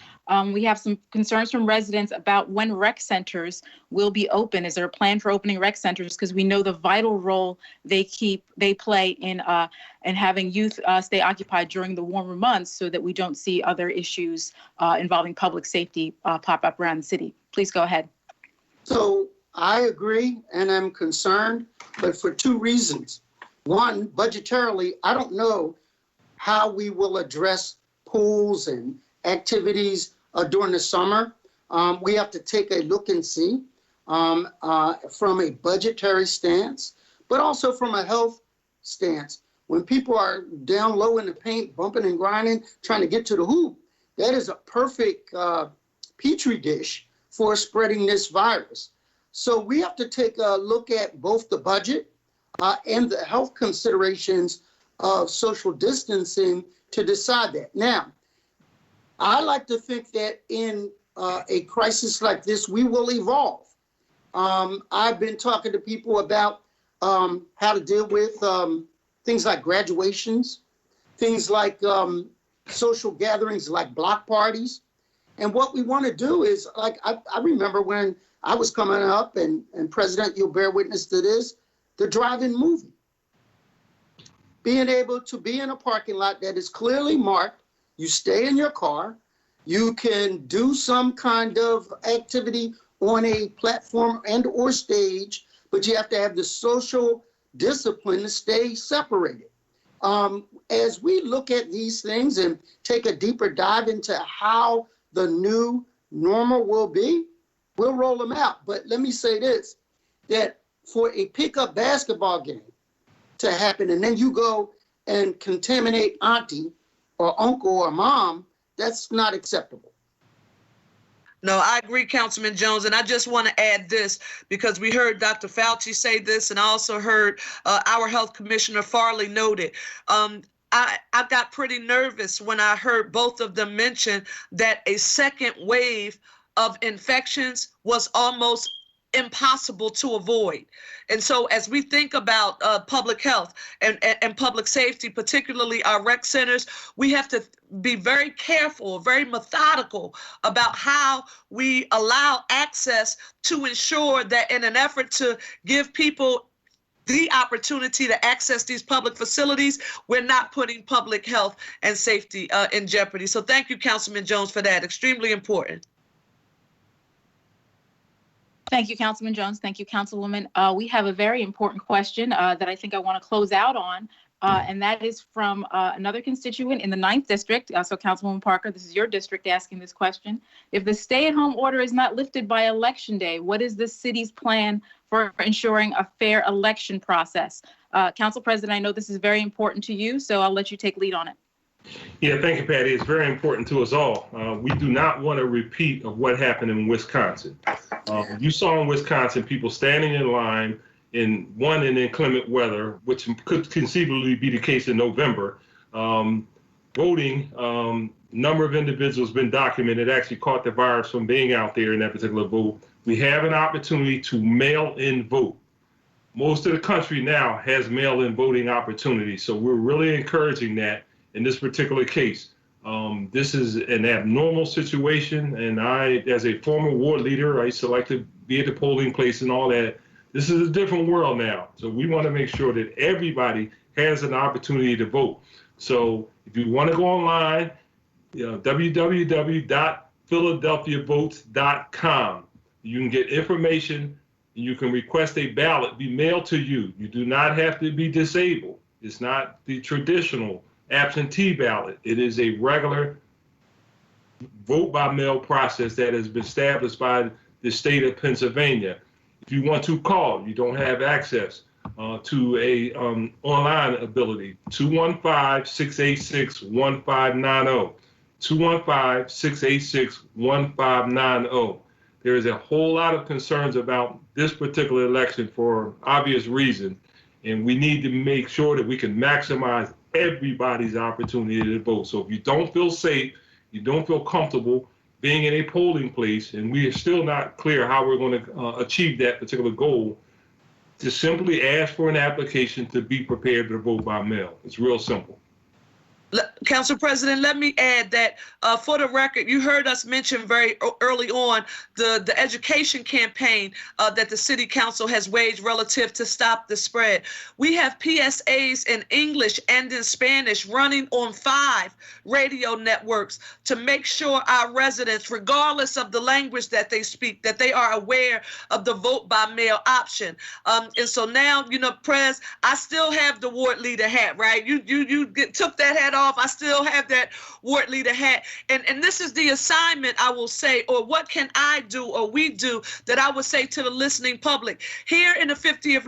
S1: We have some concerns from residents about when rec centers will be open. Is there a plan for opening rec centers? Because we know the vital role they play in having youth stay occupied during the warmer months, so that we don't see other issues involving public safety pop up around the city. Please go ahead.
S4: So I agree and I'm concerned, but for two reasons. One, budgetarily, I don't know how we will address pools and activities during the summer. We have to take a look and see from a budgetary stance, but also from a health stance. When people are down low in the paint, bumping and grinding, trying to get to the hoop, that is a perfect petri dish for spreading this virus. So we have to take a look at both the budget and the health considerations of social distancing to decide that. Now, I like to think that in a crisis like this, we will evolve. I've been talking to people about how to deal with things like graduations, things like social gatherings like block parties. And what we want to do is, like, I remember when I was coming up, and President, you'll bear witness to this, the drive-in movie. Being able to be in a parking lot that is clearly marked, you stay in your car, you can do some kind of activity on a platform and or stage, but you have to have the social discipline to stay separated. As we look at these things and take a deeper dive into how the new normal will be, we'll roll them out. But let me say this, that for a pickup basketball game to happen, and then you go and contaminate auntie or uncle or mom, that's not acceptable.
S3: No, I agree, Councilman Jones, and I just want to add this because we heard Dr. Fauci say this, and I also heard our Health Commissioner Farley noted. I got pretty nervous when I heard both of them mention that a second wave of infections was almost impossible to avoid. And so as we think about public health and public safety, particularly our rec centers, we have to be very careful, very methodical about how we allow access to ensure that in an effort to give people the opportunity to access these public facilities, we're not putting public health and safety in jeopardy. So thank you, Councilman Jones, for that. Extremely important.
S1: Thank you, Councilman Jones. Thank you, Councilwoman. We have a very important question that I think I want to close out on, and that is from another constituent in the 9th District. So, Councilwoman Parker, this is your district asking this question. If the stay-at-home order is not lifted by Election Day, what is the city's plan for ensuring a fair election process? Council President, I know this is very important to you, so I'll let you take lead on it.
S2: Yeah, thank you, Patty. It's very important to us all. We do not want a repeat of what happened in Wisconsin. You saw in Wisconsin people standing in line in inclement weather, which could conceivably be the case in November. Voting, number of individuals been documented actually caught the virus from being out there in that particular vote. We have an opportunity to mail-in vote. Most of the country now has mail-in voting opportunities, so we're really encouraging that. In this particular case, this is an abnormal situation, and I, as a former ward leader, I used to like to be at the polling place and all that. This is a different world now, so we want to make sure that everybody has an opportunity to vote. So if you want to go online, www.philadelphiavotes.com. You can get information, and you can request a ballot be mailed to you. You do not have to be disabled. It's not the traditional absentee ballot. It is a regular vote by mail process that has been established by the state of Pennsylvania. If you want to call, you don't have access to a online ability, 215-686-1590, 215-686-1590. There is a whole lot of concerns about this particular election for obvious reasons, and we need to make sure that we can maximize everybody's opportunity to vote. So if you don't feel safe, you don't feel comfortable being in a polling place, and we are still not clear how we're going to achieve that particular goal, to simply ask for an application to be prepared to vote by mail. It's real simple.
S3: Council President, let me add that for the record, you heard us mention very early on the education campaign that the City Council has waged relative to stop the spread. We have PSAs in English and in Spanish running on 5 radio networks to make sure our residents, regardless of the language that they speak, that they are aware of the vote by mail option. And so now, Prez, I still have the ward leader hat, right? You took that hat off. I still have that ward leader hat. And this is the assignment, I will say, or what can I do or we do that I would say to the listening public. Here in the 50th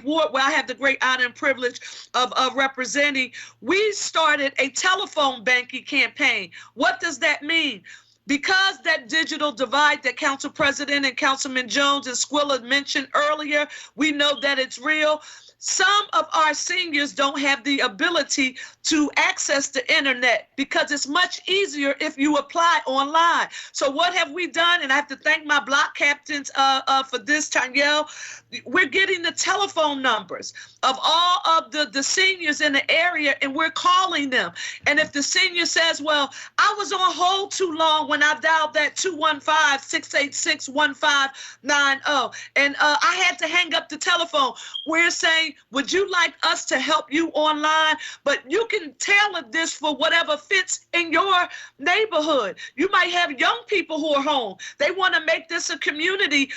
S3: Ward, where I have the great honor and privilege of representing, we started a telephone banking campaign. What does that mean? Because that digital divide that Council President and Councilman Jones and Squilla mentioned earlier, we know that it's real. Some of our seniors don't have the ability to access the internet because it's much easier if you apply online. So what have we done? And I have to thank my block captains for this, Tanyelle. We're getting the telephone numbers of all of the seniors in the area, and we're calling them. And if the senior says, well, I was on hold too long when I dialed that 215-686-1590, and I had to hang up the telephone, we're saying, would you like us to help you online? But you can tailor this for whatever fits in your neighborhood. You might have young people who are home. They want to make this a community,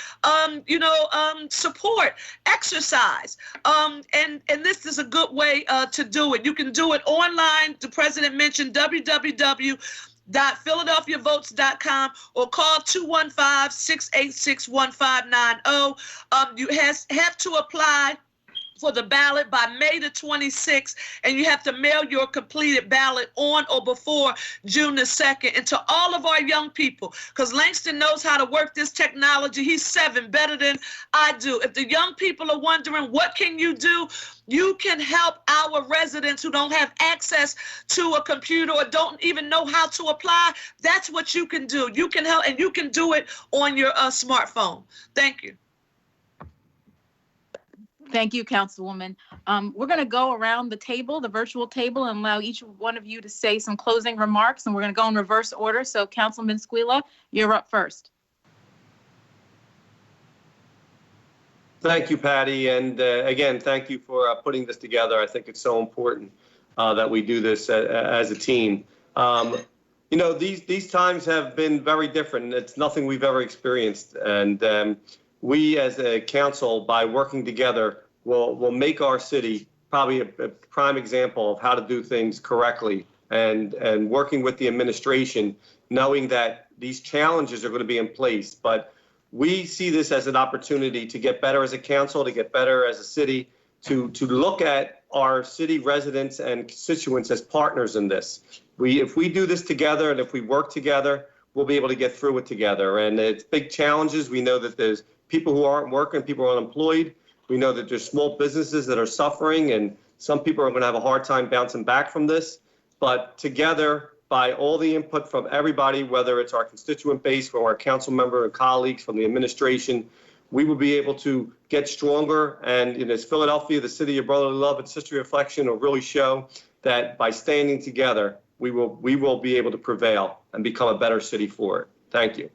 S3: support exercise. And this is a good way to do it. You can do it online. The president mentioned www.philadelphiavotes.com or call 215-686-1590. You have to apply for the ballot by May the 26th, and you have to mail your completed ballot on or before June the 2nd. And to all of our young people, because Langston knows how to work this technology. He's 7, better than I do. If the young people are wondering, what can you do? You can help our residents who don't have access to a computer or don't even know how to apply. That's what you can do. You can help, and you can do it on your smartphone. Thank you.
S1: Thank you, Councilwoman. We're going to go around the table, the virtual table, and allow each one of you to say some closing remarks, and we're going to go in reverse order. So, Councilman Squilla, you're up first.
S5: Thank you, Patty. And again, thank you for putting this together. I think it's so important that we do this as a team. You know, these times have been very different. It's nothing we've ever experienced. And we as a council, by working together, will make our city probably a prime example of how to do things correctly. And working with the administration, knowing that these challenges are going to be in place. But we see this as an opportunity to get better as a council, to get better as a city, to look at our city residents and constituents as partners in this. If we do this together and if we work together, we'll be able to get through it together. And it's big challenges. We know that there's people who aren't working, people who are unemployed. We know that there's small businesses that are suffering, and some people are going to have a hard time bouncing back from this. But together, by all the input from everybody, whether it's our constituent base, from our council member and colleagues, from the administration, we will be able to get stronger. And in this Philadelphia, the city of brotherly love and sisterly reflection, will really show that by standing together, we will be able to prevail and become a better city for it. Thank you.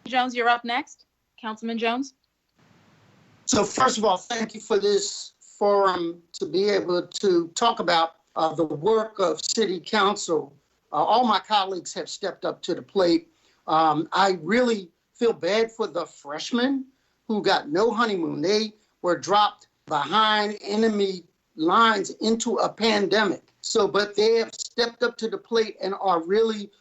S1: Jones, you're up next. Councilman Jones.
S4: So first of all, thank you for this forum to be able to talk about the work of City Council. All my colleagues have stepped up to the plate. I really feel bad for the freshmen who got no honeymoon. They were dropped behind enemy lines into a pandemic. But they have stepped up to the plate and are really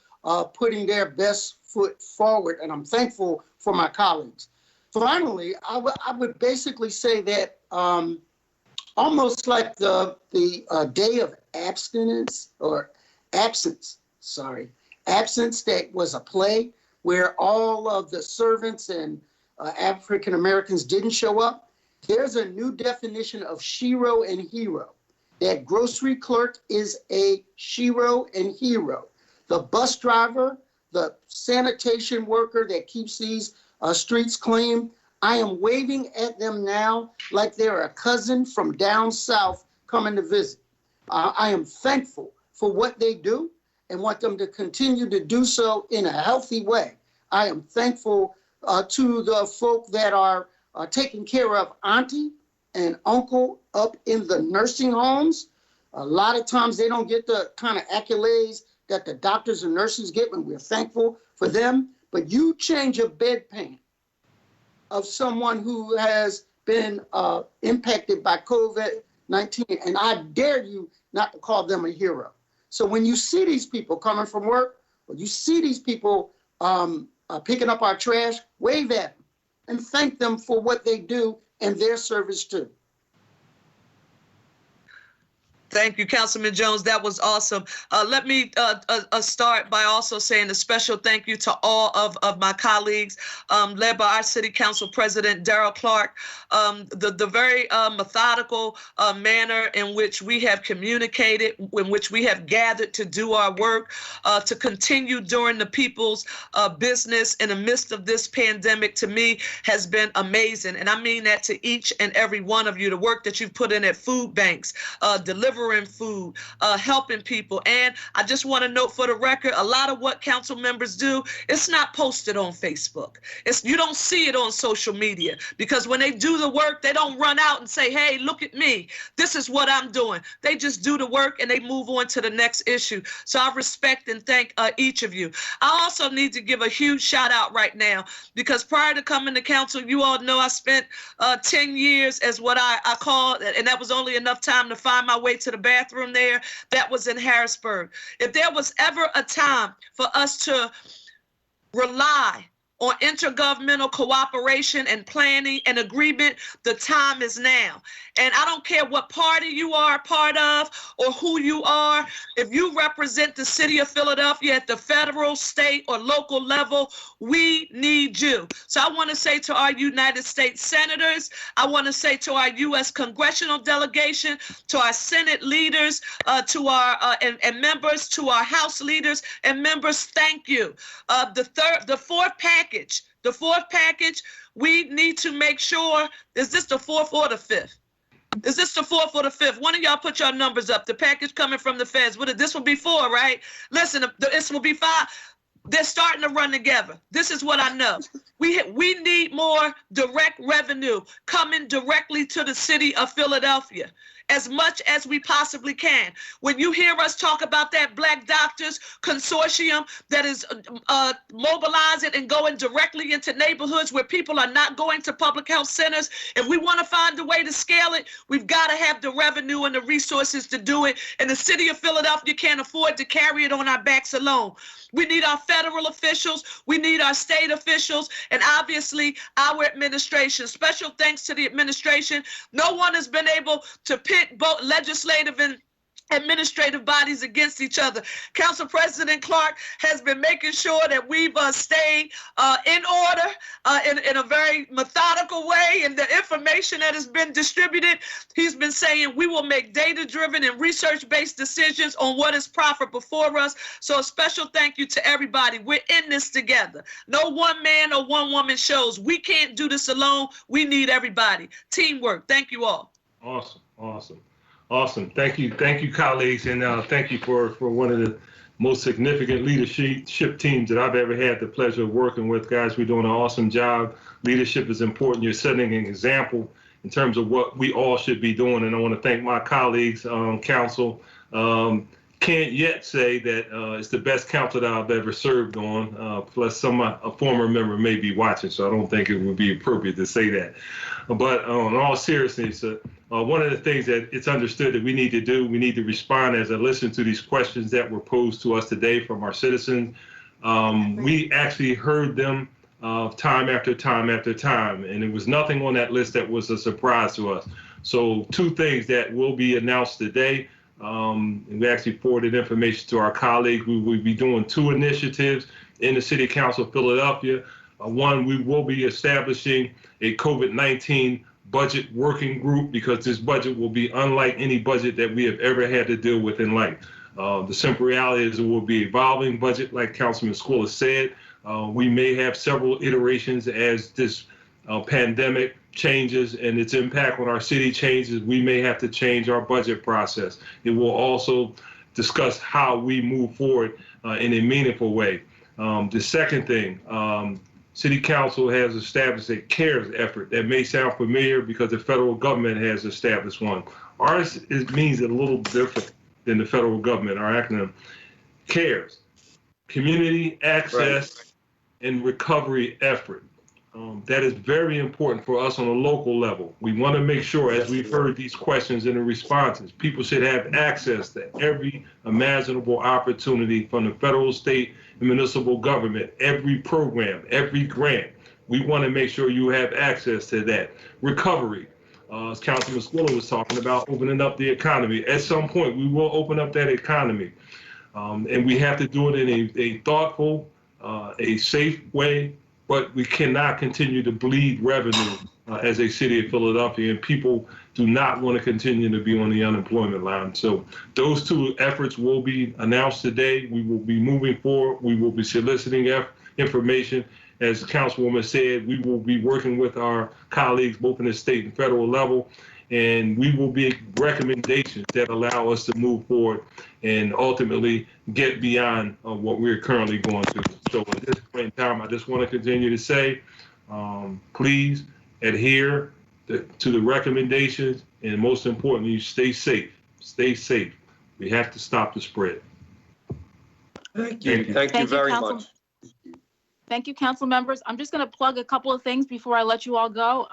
S4: putting their best foot forward. And I'm thankful for my colleagues. Finally, I would basically say that almost like the day of abstinence or absence that was a play where all of the servants and African Americans didn't show up. There's a new definition of shero and hero. That grocery clerk is a shero and hero. The bus driver, the sanitation worker that keeps these streets clean, I am waving at them now like they're a cousin from down south coming to visit. I am thankful for what they do and want them to continue to do so in a healthy way. I am thankful to the folk that are taking care of auntie and uncle up in the nursing homes. A lot of times they don't get the kind of accolades that the doctors and nurses get, and we're thankful for them. But you change a bedpan of someone who has been impacted by COVID-19, and I dare you not to call them a hero. So when you see these people coming from work, or you see these people picking up our trash, wave at them and thank them for what they do and their service too.
S3: Thank you, Councilman Jones. That was awesome. Let me start by also saying a special thank you to all of my colleagues, led by our City Council President, Darrell Clark. The very methodical manner in which we have communicated, in which we have gathered to do our work, to continue doing the people's business in the midst of this pandemic, to me, has been amazing. And I mean that to each and every one of you, the work that you've put in at food banks, delivering food, helping people. And I just want to note for the record, a lot of what council members do, it's not posted on Facebook. You don't see it on social media, because when they do the work, they don't run out and say, hey, look at me. This is what I'm doing. They just do the work and they move on to the next issue. So I respect and thank each of you. I also need to give a huge shout out right now, because prior to coming to council, you all know I spent 10 years as what I call, and that was only enough time to find my way to the bathroom there. That was in Harrisburg. If there was ever a time for us to rely on intergovernmental cooperation and planning and agreement, the time is now. And I don't care what party you are a part of or who you are. If you represent the city of Philadelphia at the federal, state, or local level, we need you. So I want to say to our United States senators, I want to say to our U.S. congressional delegation, to our Senate leaders, to our and members, to our House leaders and members, thank you. The fourth package, we need to make sure, is this the fourth or the fifth? Is this the 4th or the 5th? One of y'all put your numbers up. The package coming from the feds. This will be 4, right? Listen, this will be 5. They're starting to run together. This is what I know. We need more direct revenue coming directly to the city of Philadelphia, as much as we possibly can. When you hear us talk about that Black Doctors Consortium that is mobilizing and going directly into neighborhoods where people are not going to public health centers, if we want to find a way to scale it, we've got to have the revenue and the resources to do it. And the city of Philadelphia can't afford to carry it on our backs alone. We need our federal officials, we need our state officials, and obviously our administration. Special thanks to the administration. No one has been able to pit both legislative and administrative bodies against each other. Council President Clark has been making sure that we've stayed in order in a very methodical way, and the information that has been distributed, he's been saying we will make data-driven and research-based decisions on what is proper before us. So a special thank you to everybody. We're in this together. No one man or one woman shows. We can't do this alone. We need everybody. Teamwork. Thank you all.
S2: Awesome. Thank you, colleagues, and thank you for one of the most significant leadership teams that I've ever had the pleasure of working with. Guys, we're doing an awesome job. Leadership is important. You're setting an example in terms of what we all should be doing, and I want to thank my colleagues, council. Can't yet say that it's the best council that I've ever served on, plus a former member may be watching, so I don't think it would be appropriate to say that. But in all seriousness, one of the things that it's understood that we need to do, we need to respond as I listen to these questions that were posed to us today from our citizens. We actually heard them time after time after time, and it was nothing on that list that was a surprise to us. So 2 things that will be announced today. And we actually forwarded information to our colleagues. We will be doing 2 initiatives in the City Council of Philadelphia. One, we will be establishing a COVID-19 budget working group, because this budget will be unlike any budget that we have ever had to deal with in life. The simple reality is it will be evolving budget, like Councilman Squilla said. We may have several iterations as this pandemic changes and its impact on our city changes. We may have to change our budget process. It will also discuss how we move forward in a meaningful way. The second thing, City Council has established a CARES effort. That may sound familiar because the federal government has established one. Ours means a little different than the federal government, our acronym. CARES, Community Access and Recovery Effort. That is very important for us on a local level. We want to make sure, as we've heard these questions and the responses, people should have access to every imaginable opportunity from the federal, state, and municipal government, every program, every grant. We want to make sure you have access to that. Recovery, as Councilman Squilla was talking about, opening up the economy. At some point, we will open up that economy. And we have to do it in a thoughtful, a safe way, but we cannot continue to bleed revenue as a city of Philadelphia, and people do not want to continue to be on the unemployment line. So those 2 efforts will be announced today. We will be moving forward. We will be soliciting information. As the Councilwoman said, we will be working with our colleagues both in the state and federal level, and we will be recommendations that allow us to move forward and ultimately get beyond what we're currently going through. So at this point in time, I just want to continue to say, please adhere to the recommendations, and most importantly, stay safe. Stay safe. We have to stop the spread.
S5: Thank you. Thank you very much.
S1: Thank you, council members. I'm just going to plug a couple of things before I let you all go.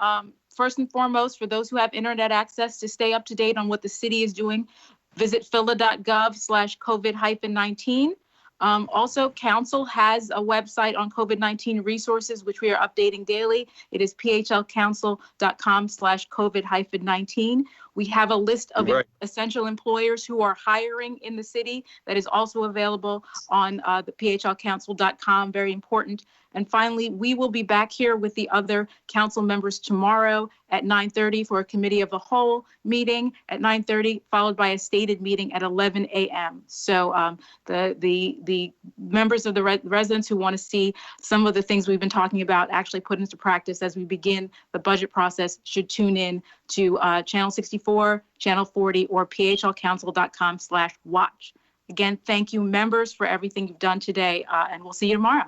S1: First and foremost, for those who have internet access, to stay up to date on what the city is doing, visit phila.gov/COVID-19. Also, council has a website on COVID-19 resources, which we are updating daily. It is phlcouncil.com/COVID-19. We have a list of essential employers who are hiring in the city that is also available on the phlcouncil.com. Very important. And finally, we will be back here with the other council members tomorrow at 9:30 for a committee of the whole meeting at 9:30, followed by a stated meeting at 11 a.m. So the members of the residents who want to see some of the things we've been talking about actually put into practice as we begin the budget process should tune in to Channel 64, Channel 40, or phlcouncil.com/watch. Again, thank you, members, for everything you've done today, and we'll see you tomorrow.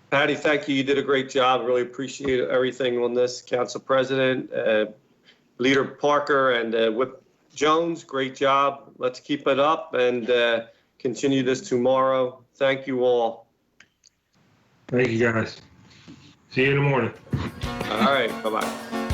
S5: Patty, thank you. You did a great job. Really appreciate everything on this. Council President, Leader Parker, and Whip Jones, great job. Let's keep it up and continue this tomorrow. Thank you all.
S2: Thank you, guys. See you in the morning.
S5: All right, bye-bye.